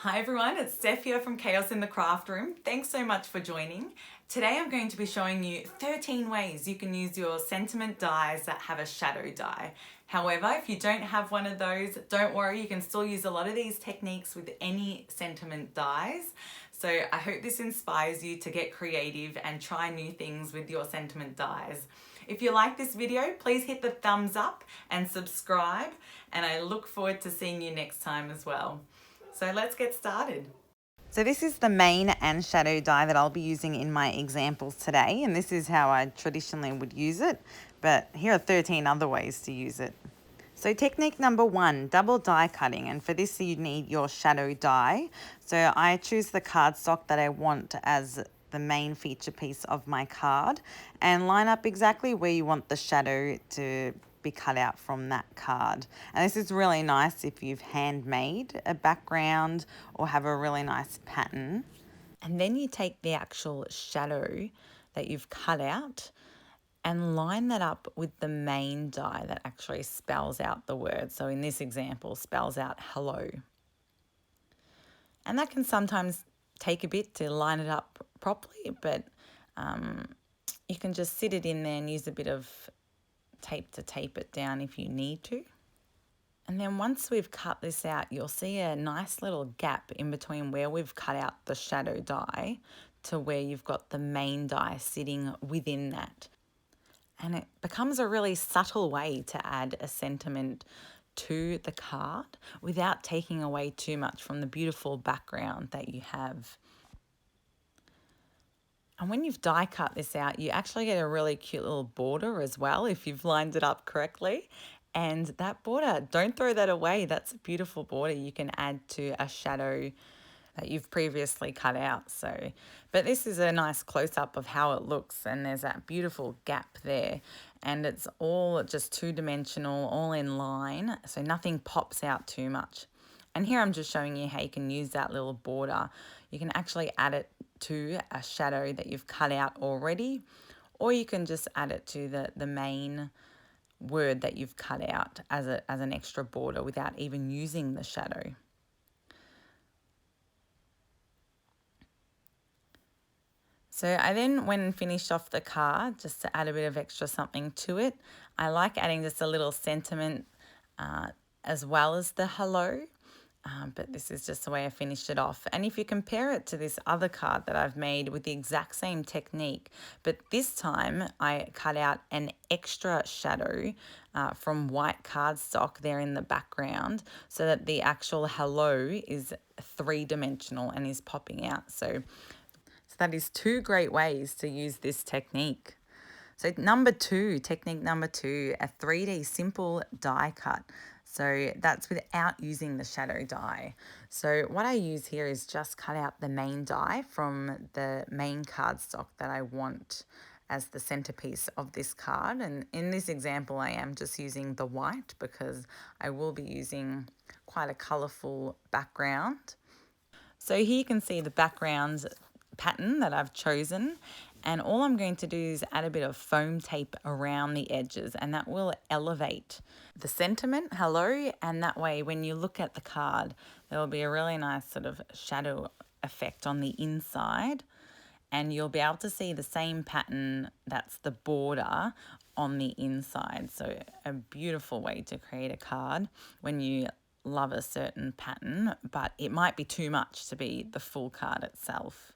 Hi everyone, it's Steph here from Chaos in the Craft Room. Thanks so much for joining. Today I'm going to be showing you 13 ways you can use your sentiment dies that have a shadow die. However, if you don't have one of those, don't worry, you can still use a lot of these techniques with any sentiment dies. So I hope this inspires you to get creative and try new things with your sentiment dies. If you like this video, please hit the thumbs up and subscribe, and I look forward to seeing you next time as well. So let's get started. So this is the main and shadow die that I'll be using in my examples today, and this is how I traditionally would use it, but here are 13 other ways to use it. So technique number 1, double die cutting, and for this you need your shadow die. So I choose the cardstock that I want as the main feature piece of my card and line up exactly where you want the shadow to be cut out from that card. And this is really nice if you've handmade a background or have a really nice pattern. And then you take the actual shadow that you've cut out and line that up with the main die that actually spells out the word. So in this example, spells out hello. And that can sometimes take a bit to line it up properly, but you can just sit it in there and use a bit of tape to tape it down if you need to. And then once we've cut this out, you'll see a nice little gap in between where we've cut out the shadow die to where you've got the main die sitting within that. And it becomes a really subtle way to add a sentiment to the card without taking away too much from the beautiful background that you have. And when you've die cut this out, you actually get a really cute little border as well if you've lined it up correctly. And that border, don't throw that away. That's a beautiful border you can add to a shadow that you've previously cut out. So, but this is a nice close-up of how it looks, and there's that beautiful gap there, and it's all just two-dimensional, all in line, so nothing pops out too much. And here I'm just showing you how you can use that little border. You can actually add it to a shadow that you've cut out already, or you can just add it to the main word that you've cut out as an extra border without even using the shadow. So I then, when finished off the card, just to add a bit of extra something to it, I like adding just a little sentiment as well as the hello. But this is just the way I finished it off. And if you compare it to this other card that I've made with the exact same technique, but this time I cut out an extra shadow from white cardstock there in the background so that the actual hello is three-dimensional and is popping out. So that is 2 great ways to use this technique. So technique number 2, a 3D simple die cut. So that's without using the shadow die. So what I use here is just cut out the main die from the main cardstock that I want as the centerpiece of this card. And in this example, I am just using the white because I will be using quite a colorful background. So here you can see the background pattern that I've chosen, and all I'm going to do is add a bit of foam tape around the edges, and that will elevate the sentiment hello, and that way when you look at the card there will be a really nice sort of shadow effect on the inside, and you'll be able to see the same pattern that's the border on the inside. So a beautiful way to create a card when you love a certain pattern, but it might be too much to be the full card itself.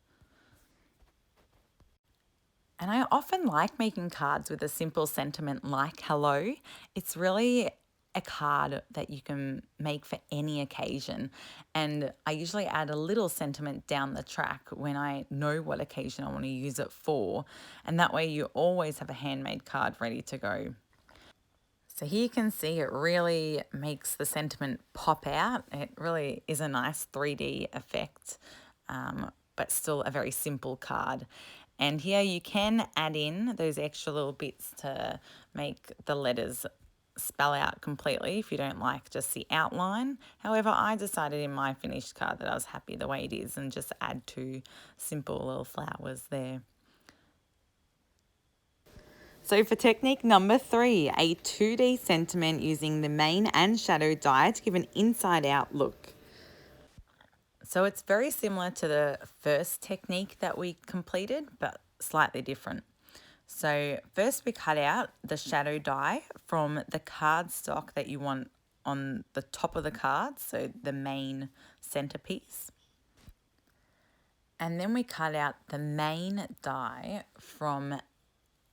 And I often like making cards with a simple sentiment like hello. It's really a card that you can make for any occasion. And I usually add a little sentiment down the track when I know what occasion I want to use it for. And that way you always have a handmade card ready to go. So here you can see it really makes the sentiment pop out. It really is a nice 3D effect, but still a very simple card. And here you can add in those extra little bits to make the letters spell out completely if you don't like just the outline. However, I decided in my finished card that I was happy the way it is and just add 2 simple little flowers there. So for technique number 3, a 2D sentiment using the main and shadow die to give an inside out look. So it's very similar to the first technique that we completed, but slightly different. So first we cut out the shadow die from the cardstock that you want on the top of the card, so the main centerpiece. And then we cut out the main die from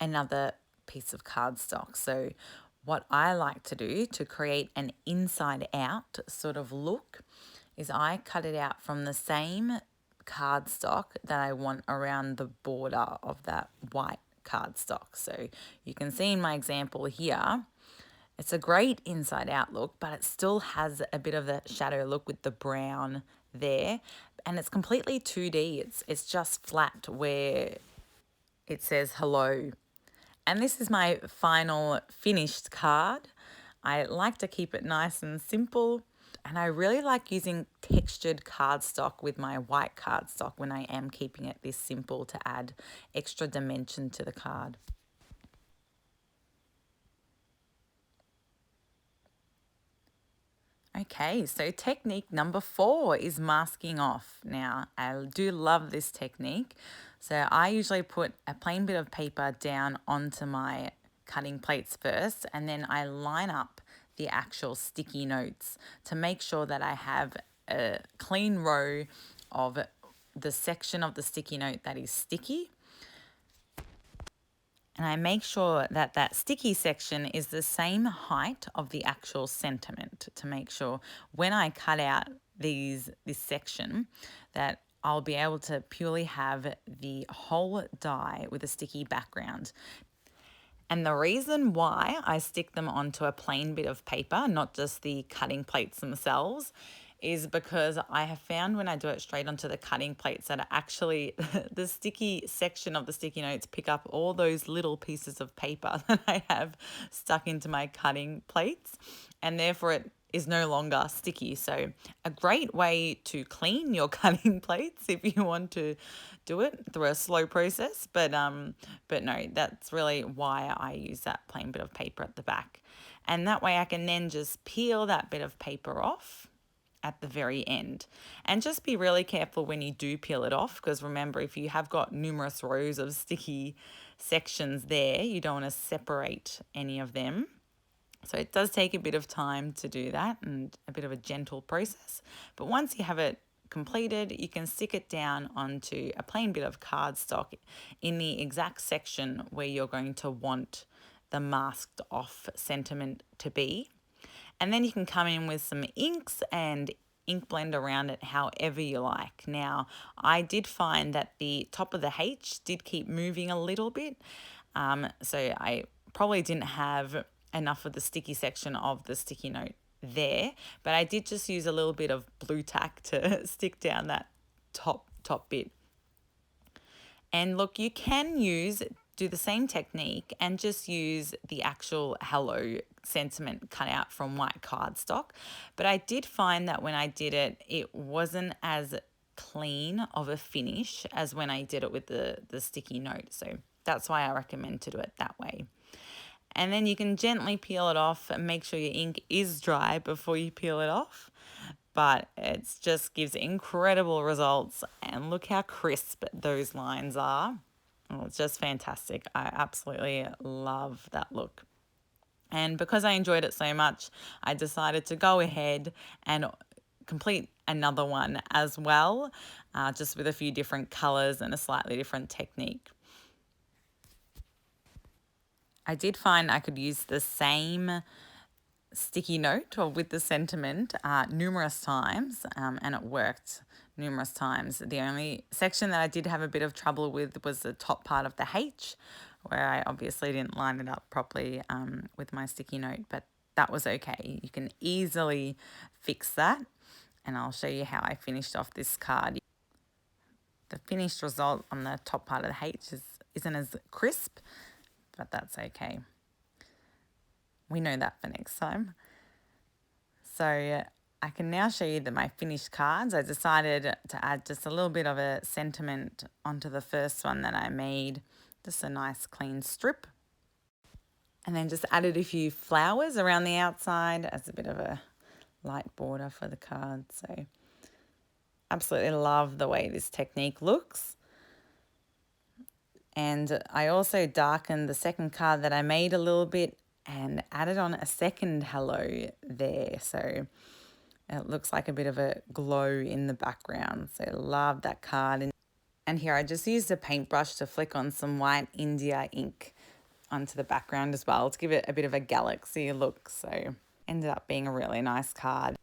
another piece of cardstock. So what I like to do to create an inside out sort of look is I cut it out from the same cardstock that I want around the border of that white cardstock. So you can see in my example here, it's a great inside out look, but it still has a bit of a shadow look with the brown there. And it's completely 2D. It's just flat where it says hello. And this is my final finished card. I like to keep it nice and simple. And I really like using textured cardstock with my white cardstock when I am keeping it this simple to add extra dimension to the card. Okay, so technique number 4 is masking off. Now, I do love this technique. So I usually put a plain bit of paper down onto my cutting plates first, and then I line up the actual sticky notes to make sure that I have a clean row of the section of the sticky note that is sticky. And I make sure that that sticky section is the same height of the actual sentiment to make sure when I cut out this section that I'll be able to purely have the whole die with a sticky background. And the reason why I stick them onto a plain bit of paper, not just the cutting plates themselves, is because I have found when I do it straight onto the cutting plates that actually the sticky section of the sticky notes pick up all those little pieces of paper that I have stuck into my cutting plates, and therefore it is no longer sticky. So a great way to clean your cutting plates if you want to do it through a slow process, but no, that's really why I use that plain bit of paper at the back. And that way I can then just peel that bit of paper off at the very end. And just be really careful when you do peel it off, because remember, if you have got numerous rows of sticky sections there, you don't want to separate any of them. So it does take a bit of time to do that and a bit of a gentle process. But once you have it completed, you can stick it down onto a plain bit of cardstock in the exact section where you're going to want the masked off sentiment to be. And then you can come in with some inks and ink blend around it however you like. Now, I did find that the top of the H did keep moving a little bit. So I probably didn't have enough of the sticky section of the sticky note there, but I did just use a little bit of blue tack to stick down that top bit. And look, you can do the same technique and just use the actual hello sentiment cut out from white cardstock. But I did find that when I did it, it wasn't as clean of a finish as when I did it with the sticky note. So that's why I recommend to do it that way. And then you can gently peel it off and make sure your ink is dry before you peel it off. But it just gives incredible results. And look how crisp those lines are. Oh, it's just fantastic. I absolutely love that look. And because I enjoyed it so much, I decided to go ahead and complete another one as well, just with a few different colours and a slightly different technique. I did find I could use the same sticky note or with the sentiment numerous times, and it worked numerous times. The only section that I did have a bit of trouble with was the top part of the H, where I obviously didn't line it up properly with my sticky note, but that was okay. You can easily fix that, and I'll show you how I finished off this card. The finished result on the top part of the H isn't as crisp, but that's okay. We know that for next time. So I can now show you my finished cards. I decided to add just a little bit of a sentiment onto the first one that I made. Just a nice clean strip. And then just added a few flowers around the outside as a bit of a light border for the card. So Absolutely love the way this technique looks. And I also darkened the second card that I made a little bit and added on a second hello there. So it looks like a bit of a glow in the background. So love that card. And here I just used a paintbrush to flick on some white India ink onto the background as well to give it a bit of a galaxy look. So ended up being a really nice card.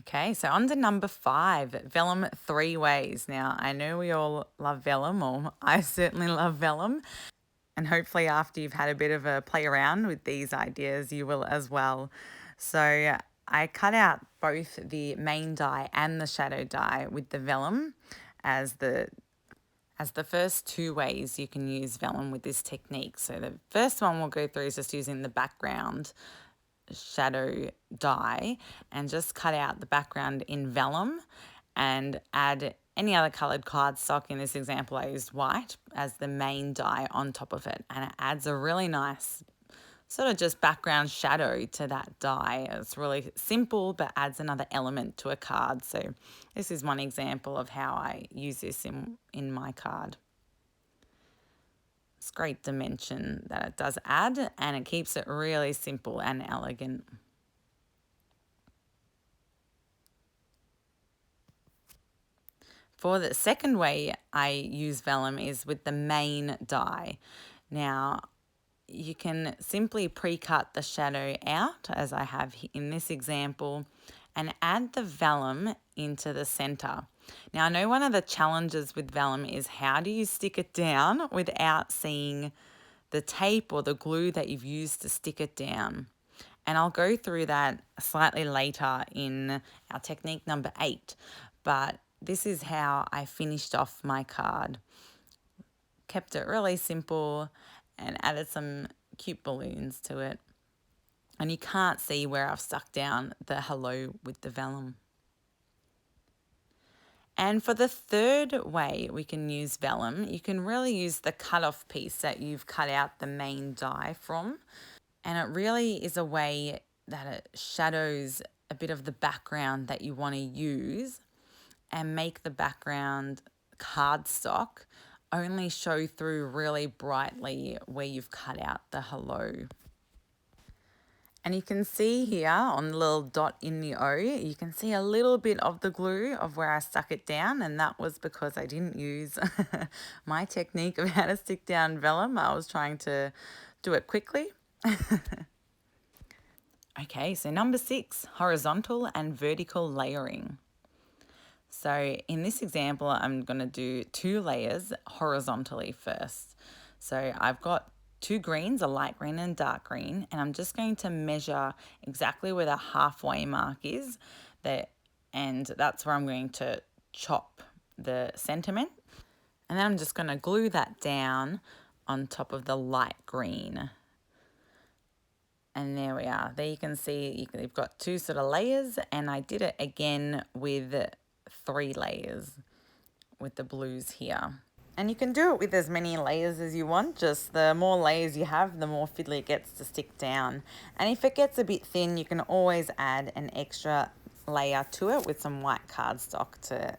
Okay, so on to number 5, Vellum 3 ways. Now, I know we all love Vellum, or I certainly love Vellum, and hopefully after you've had a bit of a play around with these ideas, you will as well. So I cut out both the main die and the shadow die with the Vellum as the first 2 ways you can use Vellum with this technique. So the first one we'll go through is just using the background shadow die and just cut out the background in Vellum and add any other coloured cardstock. In this example, I used white as the main die on top of it, and it adds a really nice sort of just background shadow to that die. It's really simple but adds another element to a card. So this is one example of how I use this in my card. It's great dimension that it does add, and it keeps it really simple and elegant. For the second way I use Vellum is with the main die. Now, you can simply pre-cut the shadow out, as I have in this example, and add the Vellum into the center. Now, I know one of the challenges with Vellum is how do you stick it down without seeing the tape or the glue that you've used to stick it down. And I'll go through that slightly later in our technique number 8. But this is how I finished off my card. Kept it really simple and added some cute balloons to it. And you can't see where I've stuck down the hello with the Vellum. And for the third way we can use Vellum, you can really use the cut-off piece that you've cut out the main die from. And it really is a way that it shadows a bit of the background that you want to use and make the background cardstock only show through really brightly where you've cut out the hello. And you can see here on the little dot in the O, you can see a little bit of the glue of where I stuck it down, and that was because I didn't use my technique of how to stick down Vellum. I was trying to do it quickly. Okay, so number 6, horizontal and vertical layering. So in this example, I'm going to do 2 layers horizontally first. So I've got 2 greens, a light green and dark green, and I'm just going to measure exactly where the halfway mark is there, and that's where I'm going to chop the sentiment. And then I'm just going to glue that down on top of the light green. And there we are. There you can see you've got 2 sort of layers, and I did it again with 3 layers with the blues here. And you can do it with as many layers as you want, just the more layers you have, the more fiddly it gets to stick down. And if it gets a bit thin, you can always add an extra layer to it with some white cardstock to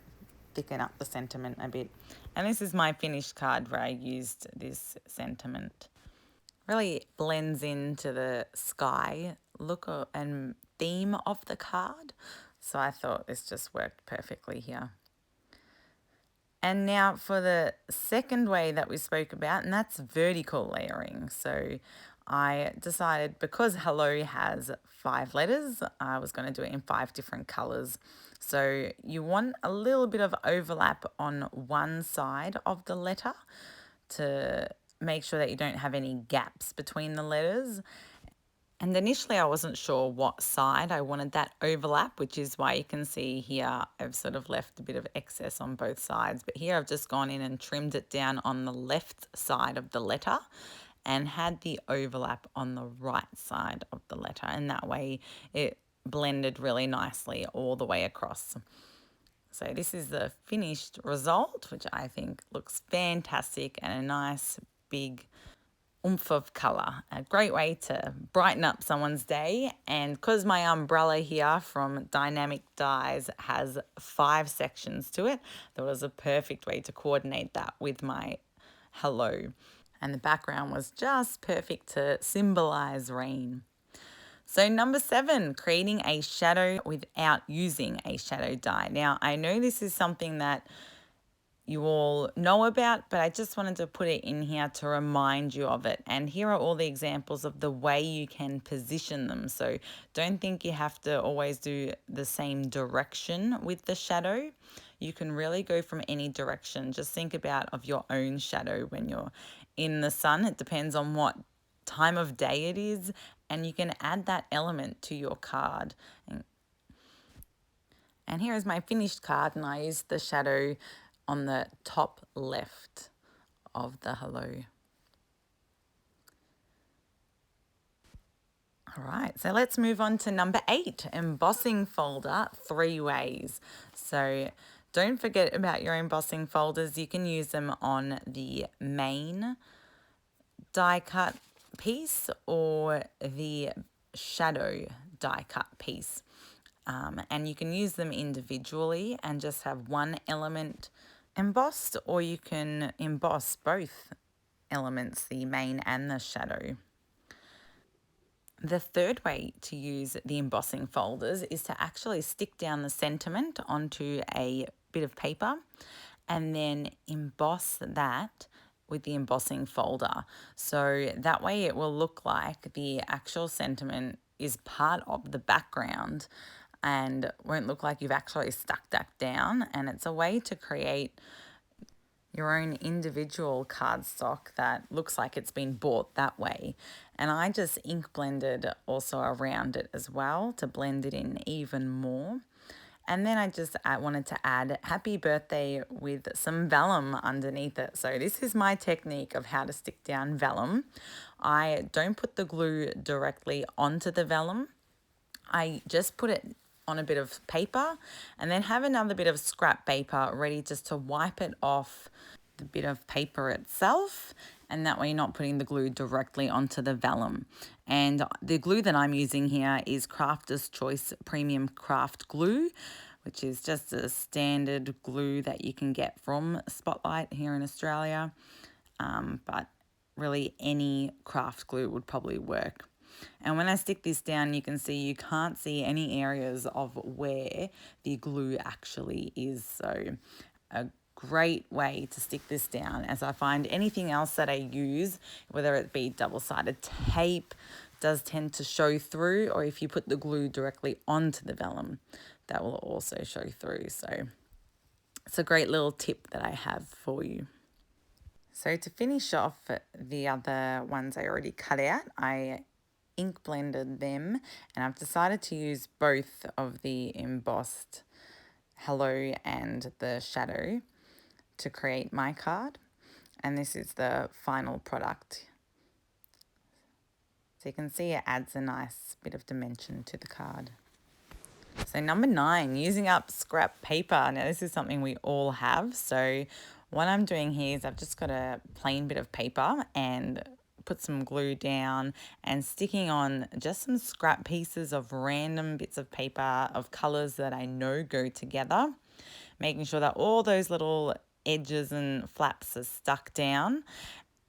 thicken up the sentiment a bit. And this is my finished card where I used this sentiment. Really blends into the sky look and theme of the card. So I thought this just worked perfectly here. And now for the second way that we spoke about, and that's vertical layering. So I decided because hello has 5 letters, I was going to do it in 5 different colors. So you want a little bit of overlap on one side of the letter to make sure that you don't have any gaps between the letters. And initially I wasn't sure what side I wanted that overlap, which is why you can see here I've sort of left a bit of excess on both sides. But here I've just gone in and trimmed it down on the left side of the letter and had the overlap on the right side of the letter. And that way it blended really nicely all the way across. So this is the finished result, which I think looks fantastic and a nice big oomph of colour. A great way to brighten up someone's day. And because my umbrella here from Dynamic Dyes has 5 sections to it, that was a perfect way to coordinate that with my hello. And the background was just perfect to symbolise rain. So number 7, creating a shadow without using a shadow dye. Now, I know this is something that you all know about, but I just wanted to put it in here to remind you of it. And here are all the examples of the way you can position them. So don't think you have to always do the same direction with the shadow. You can really go from any direction. Just think about of your own shadow when you're in the sun. It depends on what time of day it is, and you can add that element to your card. And here is my finished card, and I used the shadow on the top left of the hello. All right, so let's move on to number 8, embossing folder 3 ways. So don't forget about your embossing folders. You can use them on the main die cut piece or the shadow die cut piece. And you can use them individually and just have one element embossed, or you can emboss both elements, the main and the shadow. The third way to use the embossing folders is to actually stick down the sentiment onto a bit of paper and then emboss that with the embossing folder. So that way it will look like the actual sentiment is part of the background and won't look like you've actually stuck that down. And it's a way to create your own individual cardstock that looks like it's been bought that way. And I just ink blended also around it as well to blend it in even more. And then I just wanted to add happy birthday with some vellum underneath it. So this is my technique of how to stick down vellum. I don't put the glue directly onto the vellum. I just put it on a bit of paper and then have another bit of scrap paper ready just to wipe it off the bit of paper itself, and that way you're not putting the glue directly onto the vellum. And the glue that I'm using here is Crafter's Choice Premium Craft Glue, which is just a standard glue that you can get from Spotlight here in Australia, but really any craft glue would probably work. And when I stick this down, you can see you can't see any areas of where the glue actually is. So a great way to stick this down, as I find anything else that I use, whether it be double-sided tape, does tend to show through, or if you put the glue directly onto the vellum, that will also show through. So it's a great little tip that I have for you. So to finish off the other ones I already cut out, I ink blended them, and I've decided to use both of the embossed hello and the shadow to create my card. And this is the final product. So you can see it adds a nice bit of dimension to the card. So number 9, using up scrap paper. Now this is something we all have. So what I'm doing here is I've just got a plain bit of paper and put some glue down and sticking on just some scrap pieces of random bits of paper of colors that I know go together, making sure that all those little edges and flaps are stuck down.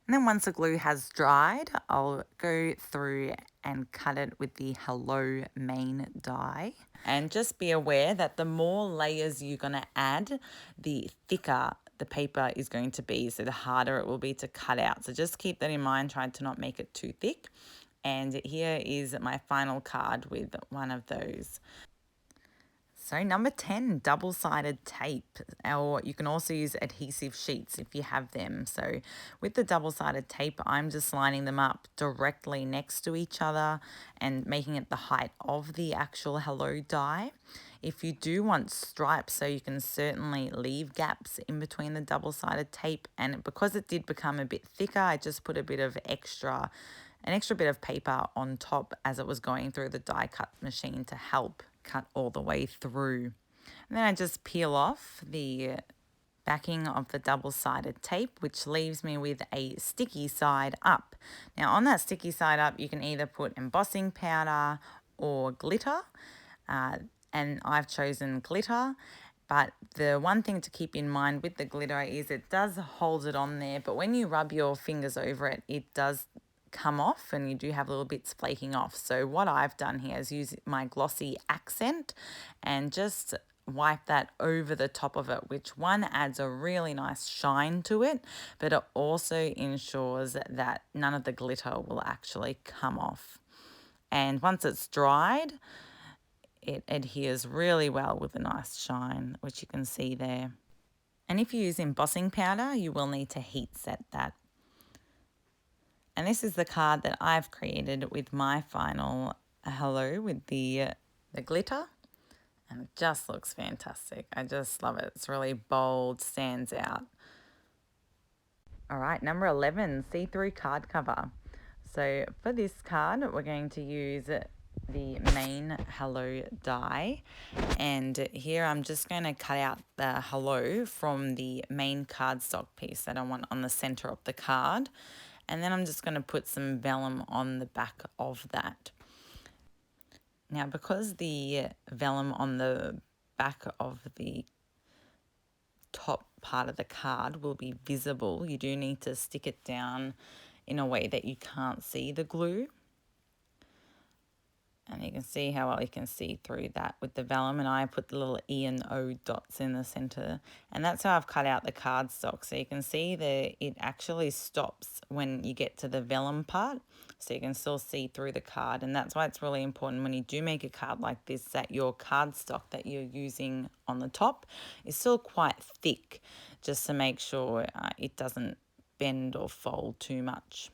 And then once the glue has dried, I'll go through and cut it with the Hello main die. And just be aware that the more layers you're going to add, the thicker the paper is going to be, so the harder it will be to cut out. So just keep that in mind, try to not make it too thick. And here is my final card with one of those. So number 10, double-sided tape, or you can also use adhesive sheets if you have them. So with the double-sided tape, I'm just lining them up directly next to each other and making it the height of the actual hello die. If you do want stripes, so you can certainly leave gaps in between the double-sided tape, and because it did become a bit thicker, I just put a bit of an extra bit of paper on top as it was going through the die cut machine to help cut all the way through. And then I just peel off the backing of the double-sided tape, which leaves me with a sticky side up. Now on that sticky side up, you can either put embossing powder or glitter, and I've chosen glitter. But the one thing to keep in mind with the glitter is it does hold it on there, but when you rub your fingers over it, it does come off and you do have little bits flaking off. So what I've done here is use my glossy accent and just wipe that over the top of it, which one adds a really nice shine to it, but it also ensures that none of the glitter will actually come off. And once it's dried, it adheres really well with a nice shine, which you can see there. And if you use embossing powder, you will need to heat set that. And this is the card that I've created with my final hello with the glitter. And it just looks fantastic. I just love it. It's really bold, stands out. All right, number 11, see-through card cover. So for this card, we're going to use the main hello die, and here I'm just going to cut out the hello from the main cardstock piece that I want on the center of the card, and then I'm just going to put some vellum on the back of that. Now because the vellum on the back of the top part of the card will be visible, you do need to stick it down in a way that you can't see the glue. And you can see how well you can see through that with the vellum, and I put the little E and O dots in the center, and that's how I've cut out the cardstock. So you can see that it actually stops when you get to the vellum part, so you can still see through the card. And that's why it's really important when you do make a card like this that your cardstock that you're using on the top is still quite thick, just to make sure it doesn't bend or fold too much.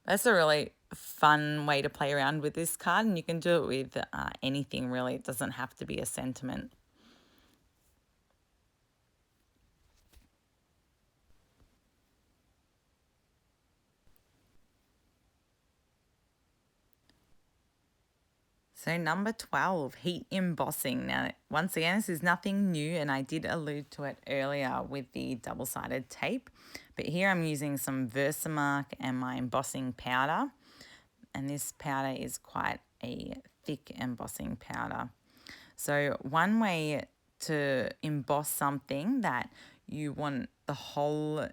That's a really fun way to play around with this card, and you can do it with anything really. It doesn't have to be a sentiment. So number 12, heat embossing. Now, once again, this is nothing new, and I did allude to it earlier with the double-sided tape. But here I'm using some Versamark and my embossing powder. And this powder is quite a thick embossing powder. So one way to emboss something that you want the whole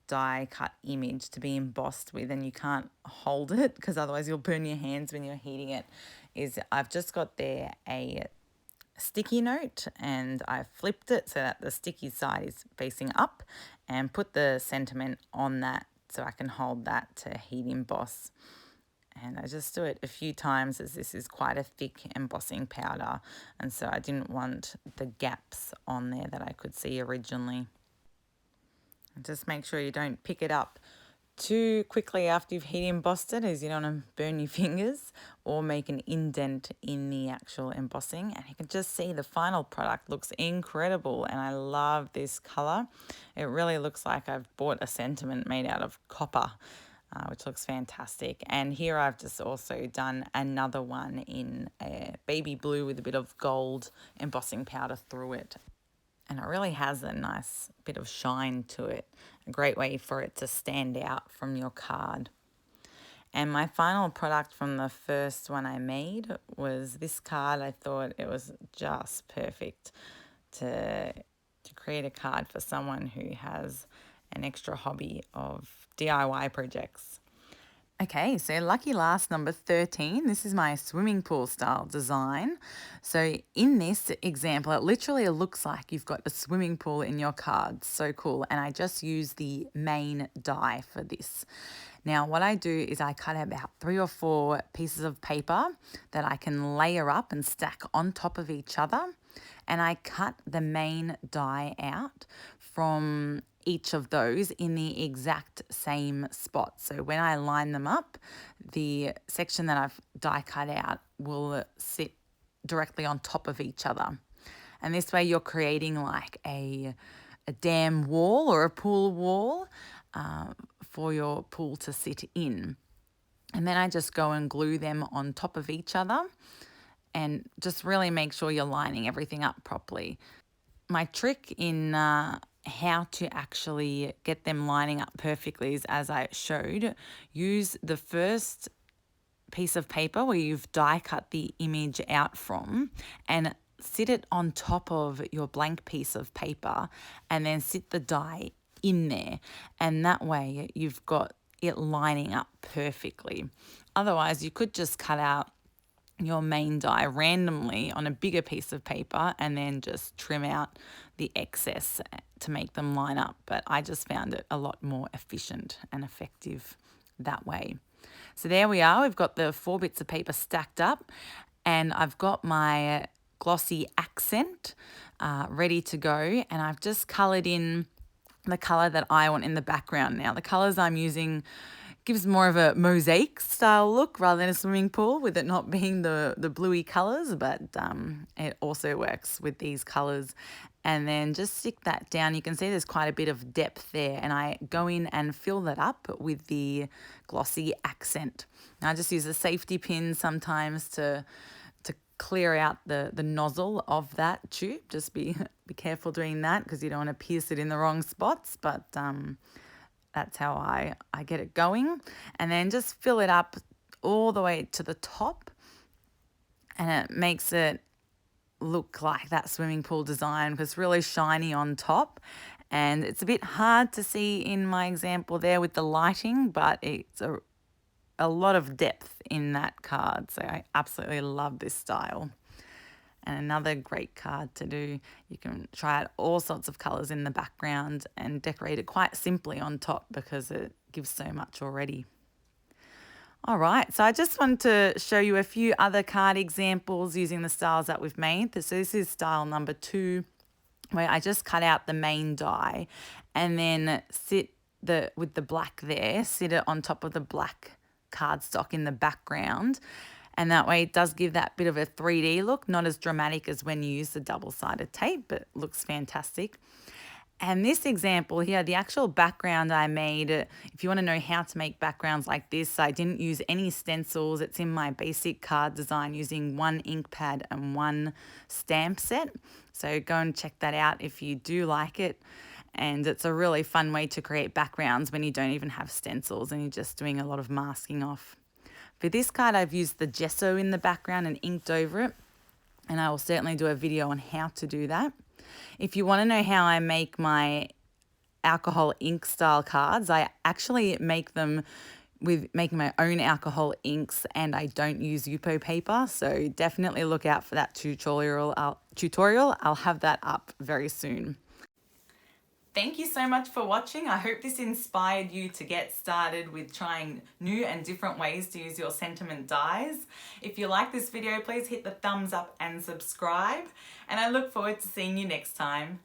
die cut image to be embossed with, and you can't hold it because otherwise you'll burn your hands when you're heating it, is I've just got there a sticky note and I've flipped it so that the sticky side is facing up, and put the sentiment on that so I can hold that to heat emboss. And I just do it a few times as this is quite a thick embossing powder, and so I didn't want the gaps on there that I could see originally. Just make sure you don't pick it up too quickly after you've heat embossed it, as you don't want to burn your fingers or make an indent in the actual embossing. And you can just see the final product looks incredible, and I love this color. It really looks like I've bought a sentiment made out of copper, which looks fantastic. And here I've just also done another one in a baby blue with a bit of gold embossing powder through it. And it really has a nice bit of shine to it. A great way for it to stand out from your card. And my final product from the first one I made was this card. I thought it was just perfect to create a card for someone who has an extra hobby of DIY projects. Okay, so lucky last, number 13. This is my swimming pool style design. So in this example, it literally looks like you've got a swimming pool in your card. So cool. And I just use the main die for this. Now what I do is I cut about 3 or 4 pieces of paper that I can layer up and stack on top of each other. And I cut the main die out from each of those in the exact same spot. So when I line them up, the section that I've die cut out will sit directly on top of each other. And this way you're creating like a dam wall or a pool wall for your pool to sit in. And then I just go and glue them on top of each other and just really make sure you're lining everything up properly. my trick in how to actually get them lining up perfectly is, as I showed, use the first piece of paper where you've die cut the image out from and sit it on top of your blank piece of paper and then sit the die in there, and that way you've got it lining up perfectly. Otherwise, you could just cut out your main die randomly on a bigger piece of paper and then just trim out the excess to make them line up. But I just found it a lot more efficient and effective that way. So there we are. We've got the 4 bits of paper stacked up, and I've got my glossy accent ready to go, and I've just coloured in the colour that I want in the background. Now, the colours I'm using gives more of a mosaic style look rather than a swimming pool, with it not being the bluey colours, but it also works with these colours. And then just stick that down. You can see there's quite a bit of depth there, and I go in and fill that up with the glossy accent. Now, I just use a safety pin sometimes to clear out the nozzle of that tube. Just be careful doing that because you don't want to pierce it in the wrong spots, but that's how I get it going. And then just fill it up all the way to the top, and it makes it look like that swimming pool design because it's really shiny on top. And it's a bit hard to see in my example there with the lighting, but it's a lot of depth in that card. So I absolutely love this style. And another great card to do. You can try out all sorts of colours in the background and decorate it quite simply on top because it gives so much already. All right, so I just wanted to show you a few other card examples using the styles that we've made. So this is style number 2, where I just cut out the main die and then with the black there, sit it on top of the black cardstock in the background. And that way it does give that bit of a 3D look, not as dramatic as when you use the double-sided tape, but looks fantastic. And this example here, the actual background I made, if you want to know how to make backgrounds like this, I didn't use any stencils. It's in my basic card design using 1 ink pad and 1 stamp set. So go and check that out if you do like it. And it's a really fun way to create backgrounds when you don't even have stencils and you're just doing a lot of masking off. For this card, I've used the gesso in the background and inked over it. And I will certainly do a video on how to do that. If you want to know how I make my alcohol ink style cards, I actually make them with making my own alcohol inks, and I don't use Yupo paper. So definitely look out for that tutorial. I'll have that up very soon. Thank you so much for watching. I hope this inspired you to get started with trying new and different ways to use your sentiment dies. If you like this video, please hit the thumbs up and subscribe. And I look forward to seeing you next time.